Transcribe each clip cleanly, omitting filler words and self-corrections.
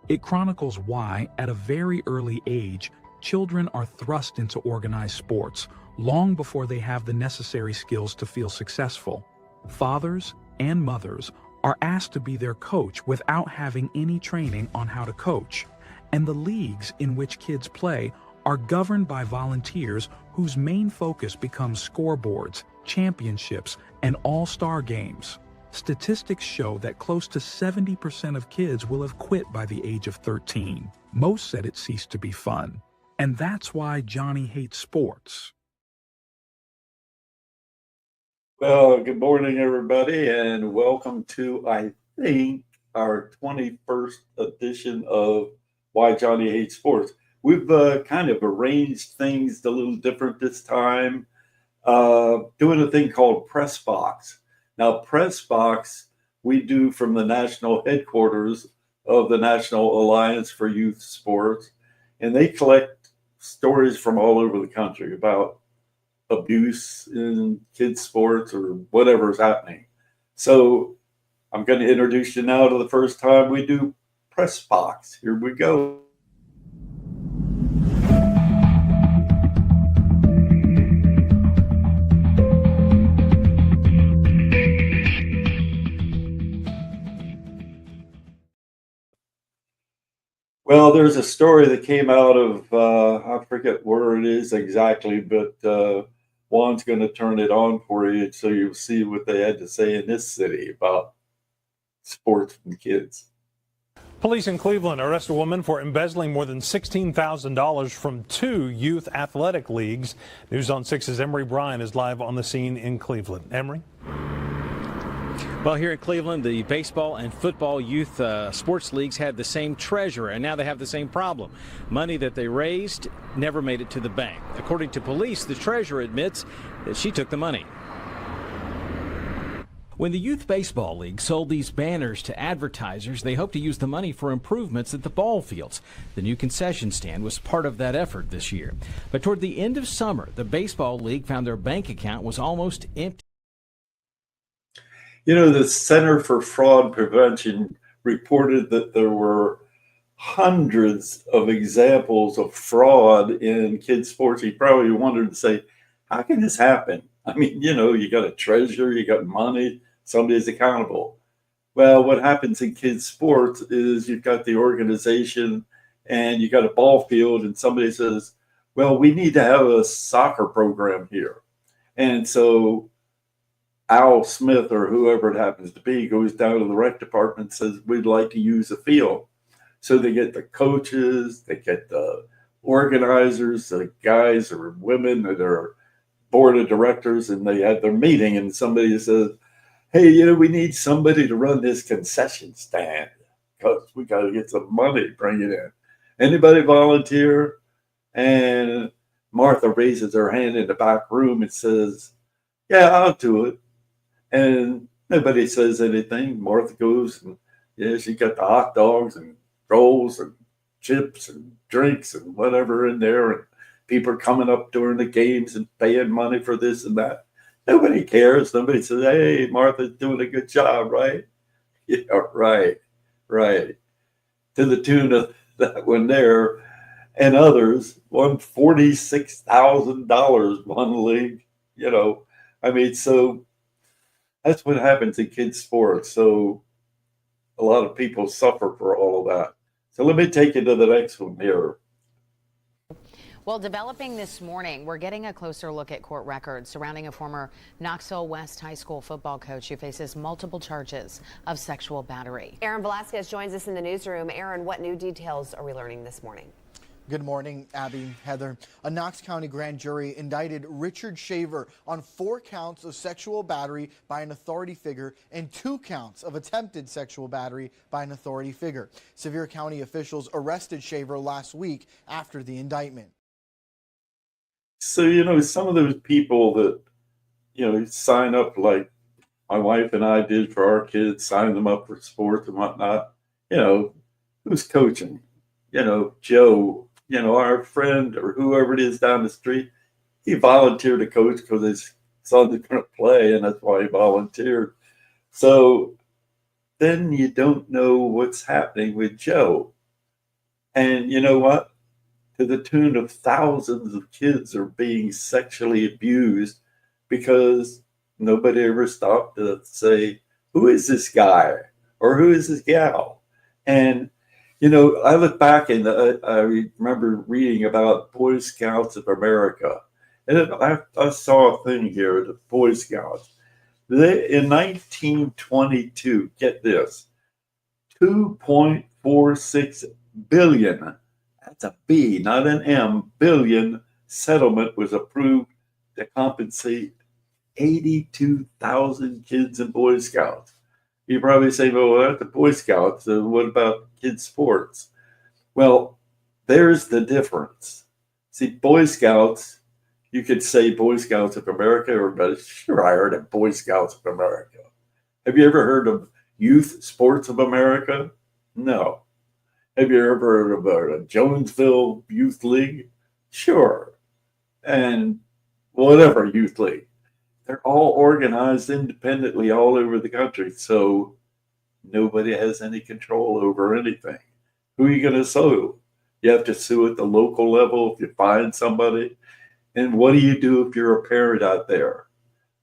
It chronicles why, at a very early age, children are thrust into organized sports long before they have the necessary skills to feel successful. Fathers and mothers are asked to be their coach without having any training on how to coach, and the leagues in which kids play are governed by volunteers whose main focus becomes scoreboards, championships, and all-star games. Statistics show that close to 70% of kids will have quit by the age of 13. Most said it ceased to be fun. And that's why Johnny hates sports. Well, good morning, everybody, and welcome to, I think, our 21st edition of Why Johnny Hates Sports. We've kind of arranged things a little different this time, doing a thing called Press Box. Now, Press Box, we do from the national headquarters of the National Alliance for Youth Sports, and they collect stories from all over the country about abuse in kids' sports or whatever is happening. So I'm going to introduce you now to the first time we do Press Box. Here we go. Well, there's a story that came out of, I forget where it is exactly, but Juan's going to turn it on for you so you'll see what they had to say in this city about sports and kids. Police in Cleveland arrest a woman for embezzling more than $16,000 from two youth athletic leagues. News on 6's Emery Bryan is live on the scene in Cleveland. Emery? Well, here in Cleveland, the baseball and football youth sports leagues had the same treasurer, and now they have the same problem. Money that they raised never made it to the bank. According to police, the treasurer admits that she took the money. When the Youth Baseball League sold these banners to advertisers, they hoped to use the money for improvements at the ball fields. The new concession stand was part of that effort this year. But toward the end of summer, the Baseball League found their bank account was almost empty. You know, the Center for Fraud Prevention reported that there were hundreds of examples of fraud in kids' sports. You probably wondered to say, how can this happen? I mean, you know, you got a treasurer, you got money, somebody's accountable. Well, what happens in kids' sports is you've got the organization and you got a ball field and somebody says, well, we need to have a soccer program here. And so Al Smith or whoever it happens to be goes down to the rec department and says, we'd like to use a field. So they get the coaches, they get the organizers, the guys or women that are board of directors, and they had their meeting and somebody says, hey, you know, we need somebody to run this concession stand because we got to get some money, bring it in. Anybody volunteer? And Martha raises her hand in the back room and says, yeah, I'll do it. And nobody says anything. Martha goes and she got the hot dogs and rolls and chips and drinks and whatever in there. And people are coming up during the games and paying money for this and that. Nobody cares. Nobody says, hey, Martha's doing a good job, right? Yeah, right. To the tune of that one there and others won $46,000 one league, you know. I mean, so that's what happens in kids' sports. So a lot of people suffer for all of that. So let me take you to the next one here. Well, developing this morning, we're getting a closer look at court records surrounding a former Knoxville West High School football coach who faces multiple charges of sexual battery. Aaron Velasquez joins us in the newsroom. Aaron, what new details are we learning this morning? Good morning, Abby, Heather. A Knox County grand jury indicted Richard Shaver on 4 counts of sexual battery by an authority figure and 2 counts of attempted sexual battery by an authority figure. Sevier County officials arrested Shaver last week after the indictment. So, you know, some of those people that, you know, sign up like my wife and I did for our kids, sign them up for sports and whatnot, you know, who's coaching? You know, Joe, you know, our friend or whoever it is down the street, he volunteered to coach because his son's going to play, and that's why he volunteered. So then you don't know what's happening with Joe. And you know what? To the tune of thousands of kids are being sexually abused because nobody ever stopped to say, who is this guy or who is this gal? And, I look back and I remember reading about Boy Scouts of America. And I saw a thing here, the Boy Scouts. In 1922, get this, 2.46 billion, that's a B, not an M, billion settlement was approved to compensate 82,000 kids and Boy Scouts. You probably say, well, that's the Boy Scouts. So what about kids' sports? Well, there's the difference. See, Boy Scouts, you could say Boy Scouts of America, everybody, sure, I heard of Boy Scouts of America. Have you ever heard of Youth Sports of America? No. Have you ever heard of a Jonesville Youth League? Sure. And whatever youth league. They're all organized independently all over the country. So nobody has any control over anything. Who are you going to sue? You have to sue at the local level if you find somebody. And what do you do if you're a parent out there?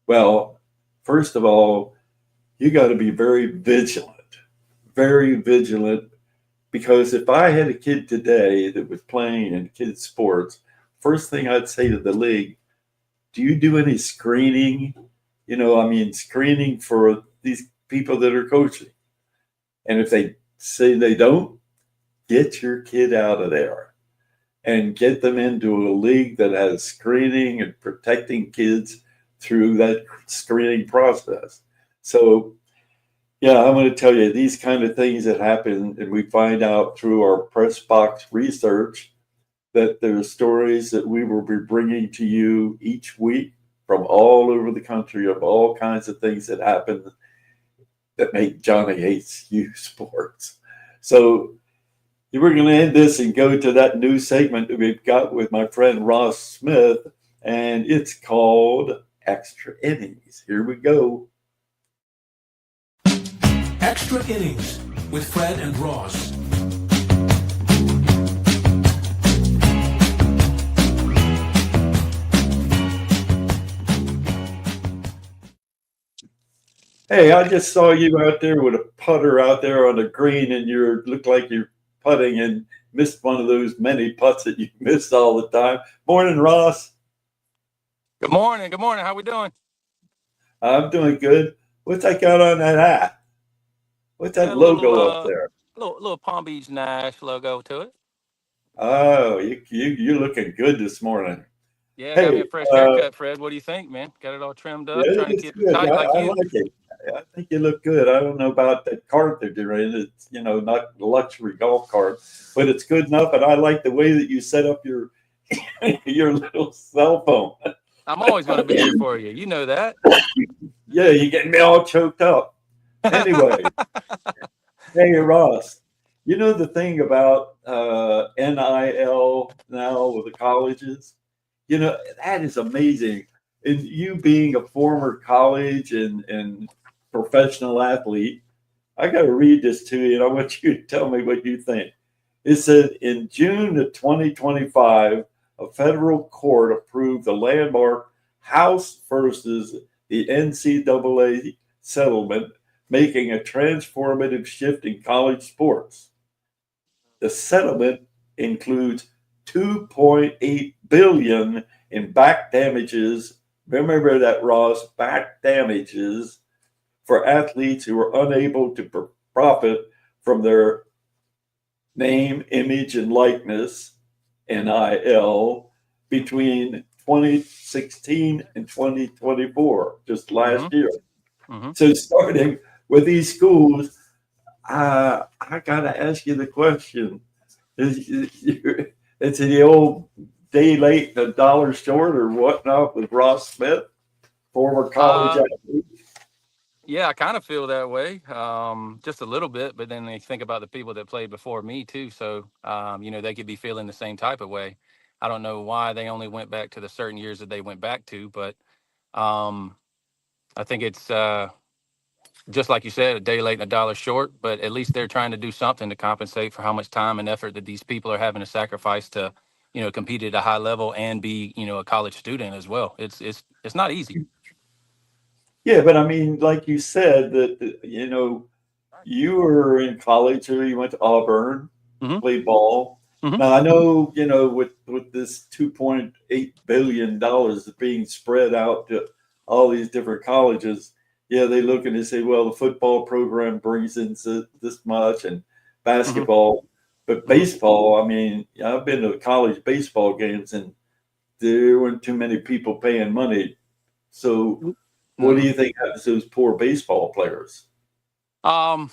Well, first of all, you got to be very vigilant, because if I had a kid today that was playing in kids' sports, first thing I'd say to the league, do you do any screening? Screening for these people that are coaching. And if they say they don't, get your kid out of there and get them into a league that has screening and protecting kids through that screening process. So, yeah, I'm going to tell you these kind of things that happen, and we find out through our press box research that there's stories that we will be bringing to you each week from all over the country of all kinds of things that happen that make Johnny hates youth sports. So we're going to end this and go to that new segment that we've got with my friend Ross Smith, and it's called Extra Innings. Here we go. Extra Innings with Fred and Ross. Hey, I just saw you out there with a putter out there on the green, and you look like you're putting and missed one of those many putts that you miss all the time. Morning, Ross. Good morning. Good morning. How we doing? I'm doing good. What's that got on that hat? What's that Got a logo little, up there? little Palm Beach Nash logo to it. Oh, you're looking good this morning. Yeah, got me a fresh haircut, Fred. What do you think, man? Got it all trimmed up, Yeah, trying to it's keep it good. tight like I you. like it. I think you look good. I don't know about that cart that you're in. It's, not the luxury golf cart, but it's good enough. And I like the way that you set up your your little cell phone. I'm always going to be here for you. You know that. Yeah, you're getting me all choked up. Anyway, hey, Ross, you know the thing about NIL now with the colleges? That is amazing. And you being a former college and professional athlete, I got to read this to you, and I want you to tell me what you think. It said in June of 2025, a federal court approved the landmark House versus the NCAA settlement, making a transformative shift in college sports. The settlement includes $2.8 billion in back damages. Remember that, Ross, back damages for athletes who were unable to profit from their name, image, and likeness, NIL, between 2016 and 2024, just last year. Mm-hmm. So starting with these schools, I got to ask you the question. It's the old day late and a dollar short or whatnot with Ross Smith, former college athlete. Yeah, I kind of feel that way, just a little bit. But then they think about the people that played before me too. So, they could be feeling the same type of way. I don't know why they only went back to the certain years that they went back to, but I think it's just like you said, a day late and a dollar short, but at least they're trying to do something to compensate for how much time and effort that these people are having to sacrifice to, compete at a high level and be, a college student as well. It's not easy. Yeah, but I mean, like you said, that you were in college, or you went to Auburn, Hmm. played ball. Hmm. Now I know, with this $2.8 billion being spread out to all these different colleges, yeah, they look and they say, well, the football program brings in this much, and Hmm. basketball, but Hmm. baseball. I mean, I've been to college baseball games, and there weren't too many people paying money. So, what do No. you think happens to those poor baseball players? Um,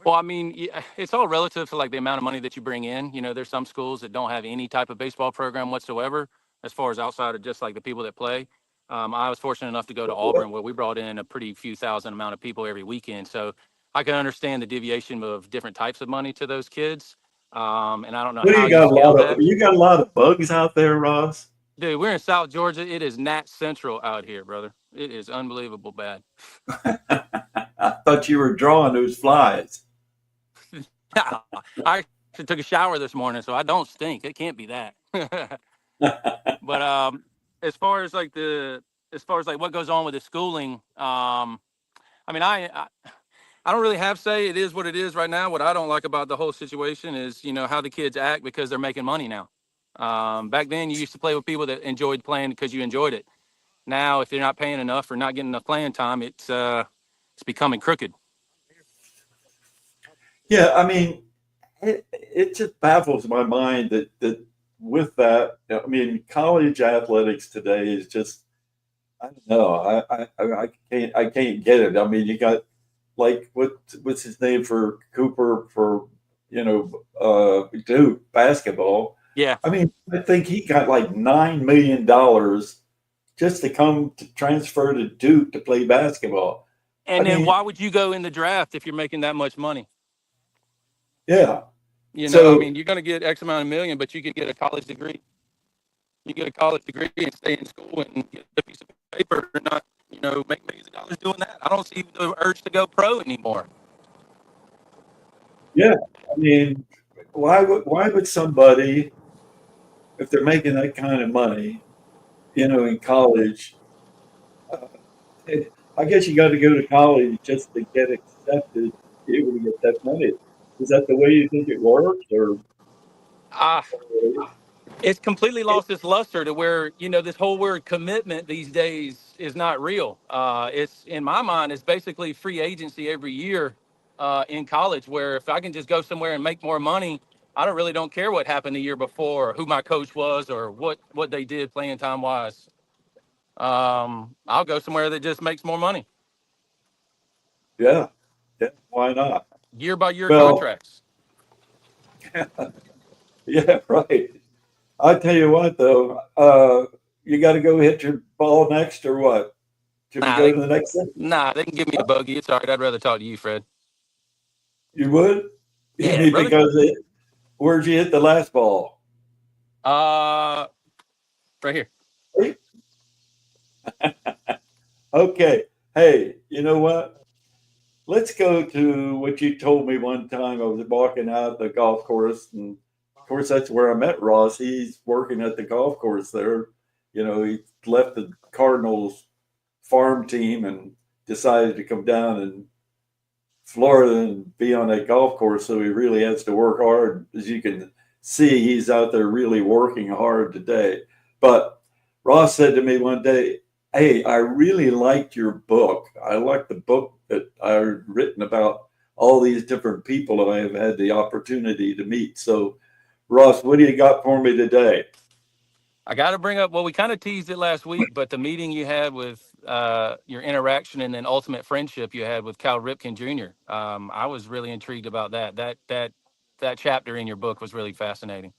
Well, I mean, yeah, it's all relative to like the amount of money that you bring in. There's some schools that don't have any type of baseball program whatsoever, as far as outside of just like the people that play. I was fortunate enough to go to Auburn, where we brought in a pretty few thousand amount of people every weekend. So I can understand the deviation of different types of money to those kids. And I don't know What do how you you got? scale that. You got a lot of bugs out there, Ross. Dude, we're in South Georgia. It is Nat Central out here, brother. It is unbelievable bad. I thought you were drawing those flies. I actually took a shower this morning, so I don't stink. It can't be that. But as far as like what goes on with the schooling, I mean, I don't really have say. It is what it is right now. What I don't like about the whole situation is how the kids act because they're making money now. Back then, you used to play with people that enjoyed playing because you enjoyed it. Now, if they're not paying enough or not getting enough playing time, it's becoming crooked. Yeah, I mean, it just baffles my mind that with that, I mean, college athletics today is just, I don't know, I can't get it. I mean, you got like what's his name for Cooper for Duke basketball. Yeah. I mean, I think he got like $9 million just to come to transfer to Duke to play basketball. I And then mean, why would you go in the draft if you're making that much money? yeah. I So mean, you're going to get X amount of million, but you could get a college degree. You get a college degree and stay in school and get a piece of paper and not, make millions of dollars doing that. I don't see the urge to go pro anymore. yeah, I mean, why would somebody, if they're making that kind of money, in college, uh, I guess you got to go to college just to get accepted, to be able to get that money. Is that the way you think it works, or? Ah, it's completely lost its luster to where, this whole word commitment these days is not real. It's in my mind, it's basically free agency every year in college, where if I can just go somewhere and make more money, I don't care what happened the year before, or who my coach was, or what they did playing time wise. I'll go somewhere that just makes more money. Yeah, yeah, why not? Year by year Well, contracts. yeah, right. I tell you what, though, you got to go hit your ball next, or what? Should we Nah, go to the next thing? they can give me a bogey. It's all right. I'd rather talk to you, Fred. You would? You Yeah, mean brother. because where'd you hit the last ball? Uh, right here. Okay. Hey, you know what? Let's go to what you told me one time. I was walking out the golf course, and of course, that's where I met Ross. He's working at the golf course there. He left the Cardinals farm team and decided to come down in Florida and be on that golf course. So he really has to work hard. As you can see, he's out there really working hard today. But Ross said to me one day, "Hey, I really liked your book. I liked the book that I've written about all these different people I have had the opportunity to meet. So, Ross, what do you got for me today?" I got to bring up, well, we kind of teased it last week, but the meeting you had with your interaction and then ultimate friendship you had with Cal Ripken Jr. I was really intrigued about that. That chapter in your book was really fascinating.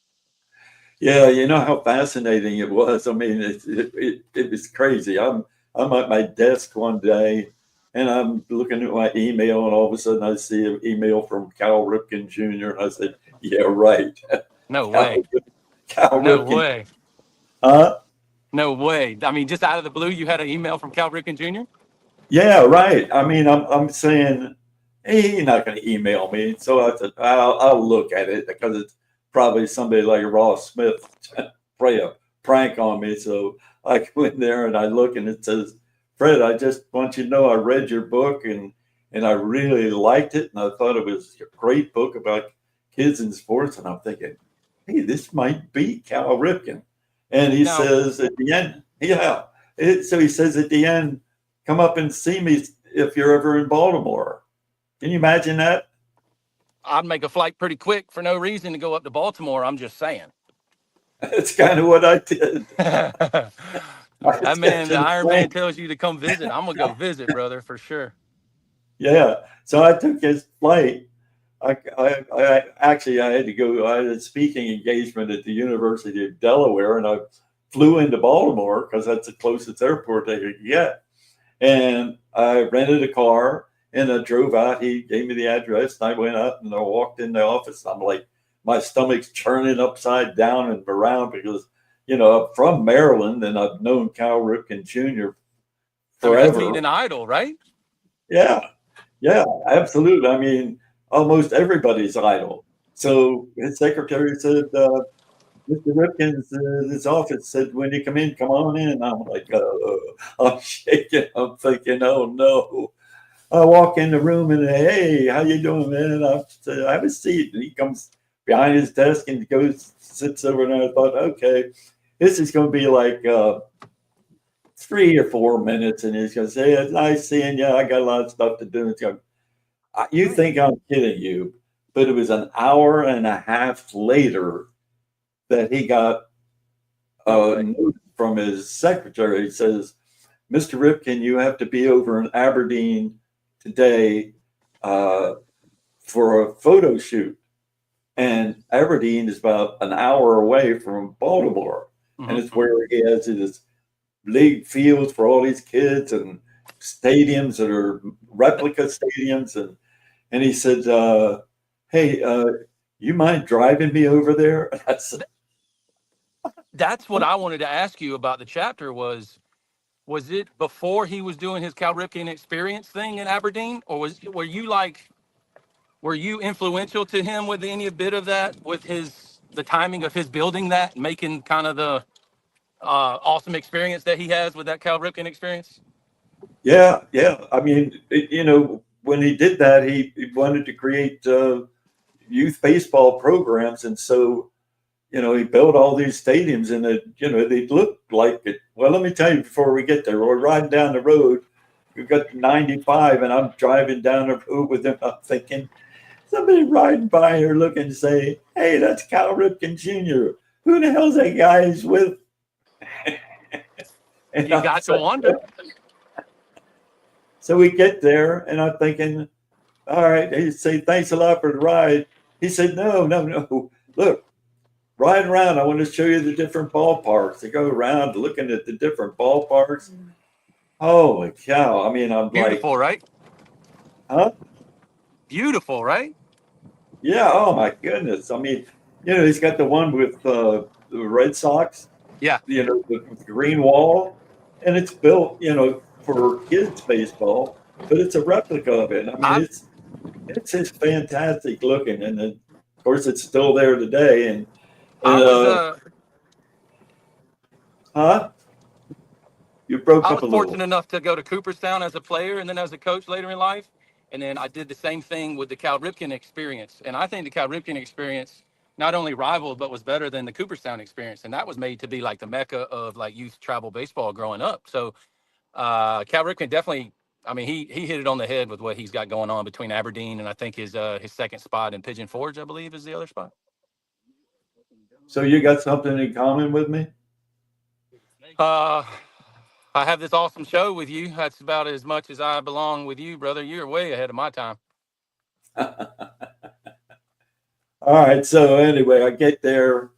Yeah, you know how fascinating it was. I mean, it was crazy. I'm at my desk one day, and I'm looking at my email, and all of a sudden I see an email from Cal Ripken Jr. And I said, "Yeah, right." No Cal, way. Cal No Ripken, way. huh? No way. I mean, just out of the blue, you had an email from Cal Ripken Jr.? Yeah, right. I mean, I'm saying, hey, he's not going to email me. So I said, I'll look at it because it's probably somebody like Ross Smith play a prank on me. So I go in there and I look and it says, Fred, I just want you to know I read your book and I really liked it. And I thought it was a great book about kids in sports. And I'm thinking, hey, this might be Cal Ripken. And he Now, says at the end, yeah. So he says at the end, come up and see me if you're ever in Baltimore. Can you imagine that? I'd make a flight pretty quick for no reason to go up to Baltimore. I'm just saying. That's kind of what I did. That I man, the the Iron Man plane. tells you to come visit. I'm gonna go visit, brother, for sure. Yeah. So I took his flight. I actually I had to go. I had a speaking engagement at the University of Delaware, and I flew into Baltimore because that's the closest airport they could get. And I rented a car and I drove out. He gave me the address and I went up and I walked in the office. I'm like, my stomach's churning upside down and around because, I'm from Maryland and I've known Cal Ripken Jr. So he's meeting forever. an idol, right? Yeah, yeah, absolutely. I mean, almost everybody's idol. So his secretary said, Mr. Ripken's his office said, when you come in, come on in. I'm like, I'm shaking. I'm thinking, oh no. I walk in the room and hey, how you doing, man? I said, I have a seat. And he comes behind his desk and goes, sits over there. I thought, okay, this is going to be like 3 or 4 minutes. And he's going to say, it's nice seeing you. I got a lot of stuff to do. It's going, you think I'm kidding you, but it was an hour and a half later that he got a note from his secretary. He says, Mr. Ripken, you have to be over in Aberdeen today for a photo shoot. And Aberdeen is about an hour away from Baltimore. And it's where he has his league fields for all these kids and stadiums that are replica stadiums. And he said, hey, you mind driving me over there? And I said, That's what I wanted to ask you about the chapter was it before he was doing his Cal Ripken experience thing in Aberdeen? Or were you influential to him with any bit of that, with the timing of his building that, making kind of the awesome experience that he has with that Cal Ripken experience? yeah, yeah. I mean, when he did that, he wanted to create youth baseball programs. And so, he built all these stadiums and they looked like it. Well, let me tell you before we get there, we're riding down the road. We've got 95 and I'm driving down the road with him. I'm thinking, somebody riding by here looking to say, hey, that's Cal Ripken Jr. Who the hell's that guy he's with? And You got to wonder. So we get there and I'm thinking, all right, he said, thanks a lot for the ride. He said, no. Look, ride around. I want to show you the different ballparks. They go around looking at the different ballparks. Holy cow. I mean, I'm Beautiful, right? Huh? Beautiful, right? Yeah. Oh my goodness. I mean, he's got the one with the Red Sox. Yeah. The green wall, and it's built, for kids baseball, but it's a replica of it. I mean, it's just fantastic looking, and then, of course, it's still there today. And huh? You broke I up was a little. fortunate enough to go to Cooperstown as a player and then as a coach later in life. And then I did the same thing with the Cal Ripken experience. And I think the Cal Ripken experience not only rivaled, but was better than the Cooperstown experience. And that was made to be like the mecca of like youth travel baseball growing up. So Cal Ripken definitely, I mean, he hit it on the head with what he's got going on between Aberdeen and I think his second spot in Pigeon Forge, I believe, is the other spot. So you got something in common with me? I have this awesome show with you. That's about as much as I belong with you, brother. You're way ahead of my time. All right. So anyway, I get there.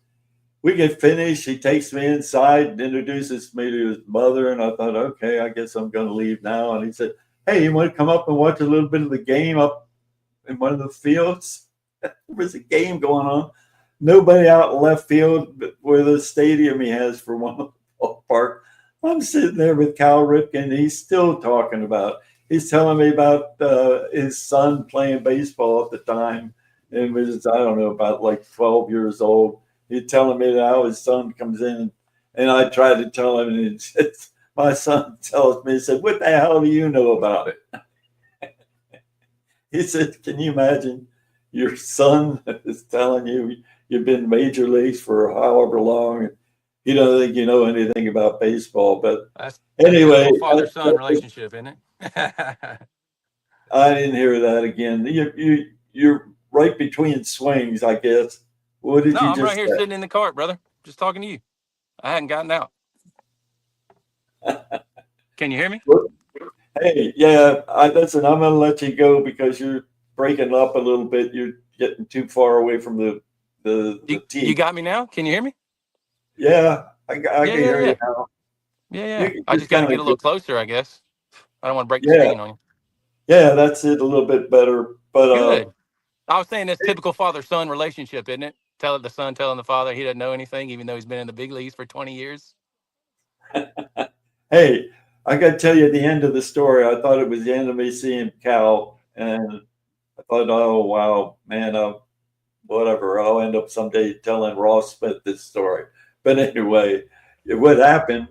We get finished. He takes me inside and introduces me to his mother. And I thought, okay, I guess I'm going to leave now. And he said, hey, you want to come up and watch a little bit of the game up in one of the fields? There was a game going on. Nobody out in left field, but where the stadium he has for one of the ballpark. I'm sitting there with Cal Ripken. He's still talking about. He's telling me about his son playing baseball at the time, and was, I don't know, about like 12 years old. He's telling me how his son comes in, and I try to tell him, and my son tells me, he said, "What the hell do you know about it?" He said, "Can you imagine your son is telling you you've been major leagues for however long, and you don't think you know anything about baseball?" But That's anyway, a father-son relationship, isn't it? I didn't hear that again. You're right between swings, I guess. What did No, you I'm right just here say? sitting in the cart, brother. Just talking to you. I hadn't gotten out. Can you hear me? Hey, yeah, listen, I'm gonna let you go because you're breaking up a little bit. You're getting too far away from the You TV. got me now? Can you hear me? Yeah, I Yeah, can hear you now. yeah. I You just got to kind get a of, little closer, I guess. I don't want to break the yeah, screen on you. yeah, that's it, a little bit better. But Good. I was saying that's typical father-son relationship, isn't it? The son telling the father he doesn't know anything, even though he's been in the big leagues for 20 years. hey, I got to tell you the end of the story. I thought it was the end of me seeing Cal, and I thought, oh wow, man, whatever. I'll end up someday telling Ross Smith this story. But anyway, what happened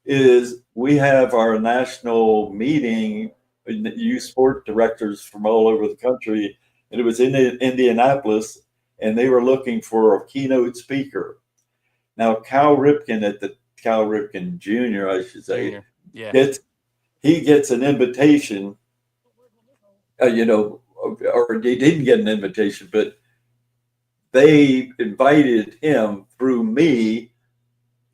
is we have our national meeting, youth sport directors from all over the country, and it was in Indianapolis, and they were looking for a keynote speaker. Now, Cal Ripken Jr., I should say, Junior. Yeah. he gets an invitation, or he didn't get an invitation, but they invited him through me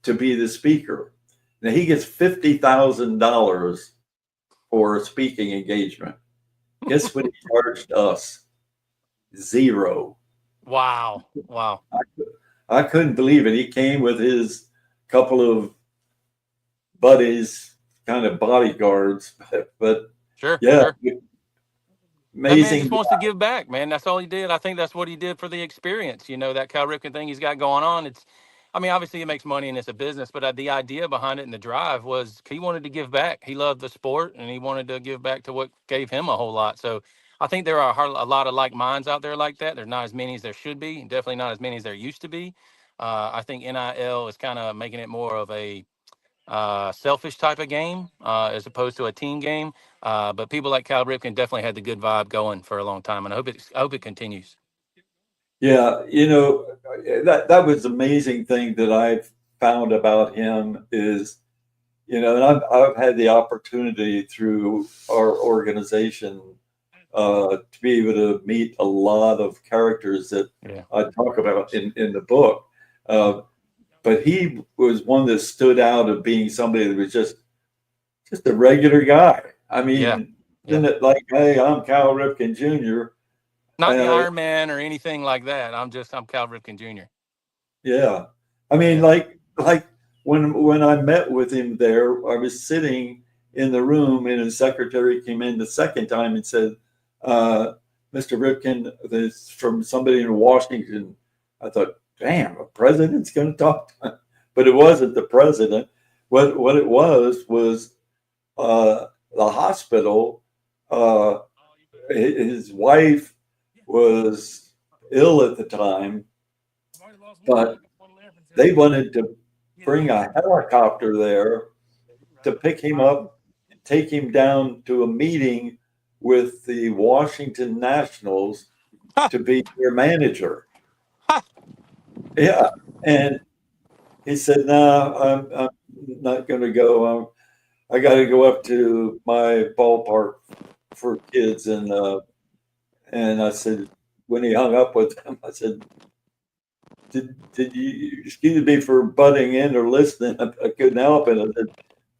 to be the speaker. Now he gets $50,000 for a speaking engagement. Guess what he charged us? Zero. Wow. I couldn't believe it. He came with his couple of buddies, kind of bodyguards, but Sure. yeah, That man amazing. just wants to give back, man. That's all he did. I think that's what he did for the experience. That Cal Ripken thing he's got going on. Obviously it makes money and it's a business, but the idea behind it and the drive was he wanted to give back. He loved the sport and he wanted to give back to what gave him a whole lot. So I think there are a lot of like minds out there like that. There's not as many as there should be, and definitely not as many as there used to be. I think NIL is kind of making it more of a selfish type of game as opposed to a team game. But people like Cal Ripken definitely had the good vibe going for a long time, and I hope it continues. Yeah, that was the amazing thing that I've found about him is, and I've had the opportunity through our organization to be able to meet a lot of characters that I talk about in the book. But he was one that stood out of being somebody that was just a regular guy. I mean, isn't it like, hey, I'm Cal Ripken Jr. Not the Iron Man or anything like that. I'm Cal Ripken Jr. Yeah, I mean, like when I met with him there, I was sitting in the room, and his secretary came in the second time and said, "Mr. Ripken, this from somebody in Washington." I thought, "Damn, a president's going to talk to him," but it wasn't the president. What it was the hospital. His wife was ill at the time, but they wanted to bring a helicopter there to pick him up and take him down to a meeting with the Washington Nationals to be their manager. Yeah. And he said, "No, I'm not going to go. I got to go up to my ballpark for kids." And I said, when he hung up with him, I said, did you, excuse me for butting in or listening, I couldn't help it. I said,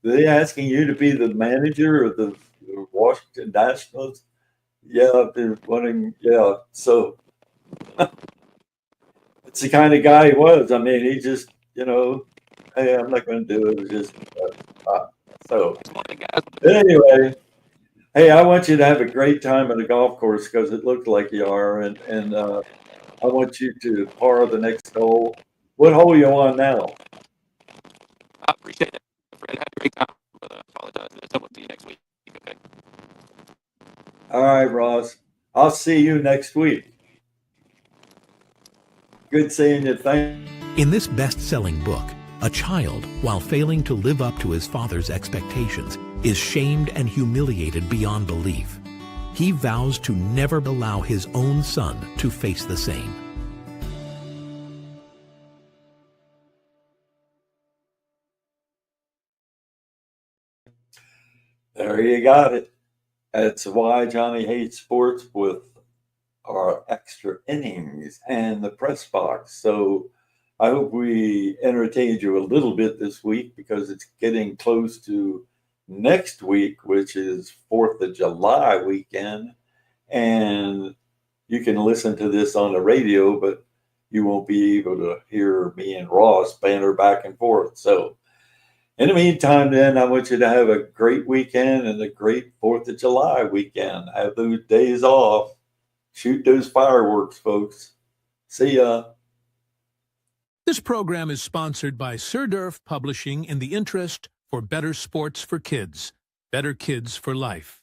"Are they asking you to be the manager of the Washington Nationals?" "Yeah, they're wanting," yeah. So it's the kind of guy he was. I mean, he just, hey, I'm not going to do it. It was just, so anyway, hey, I want you to have a great time at the golf course because it looked like you are. And I want you to par the next hole. What hole are you on now? I appreciate it, Fred. Great time, but I apologize. I'll talk to you next week. Okay. All right, Ross. I'll see you next week. Good seeing you. Thank In this best-selling book, a child, while failing to live up to his father's expectations, is shamed and humiliated beyond belief. He vows to never allow his own son to face the same. There you got it. That's why Johnny hates sports with our extra innings and the press box. So I hope we entertained you a little bit this week because it's getting close to next week, which is 4th of July weekend. And you can listen to this on the radio, but you won't be able to hear me and Ross banter back and forth. So in the meantime, then, I want you to have a great weekend and a great 4th of July weekend. Have those days off. Shoot those fireworks, folks. See ya. This program is sponsored by Sir Durf Publishing in the interest for better sports for kids. Better kids for life.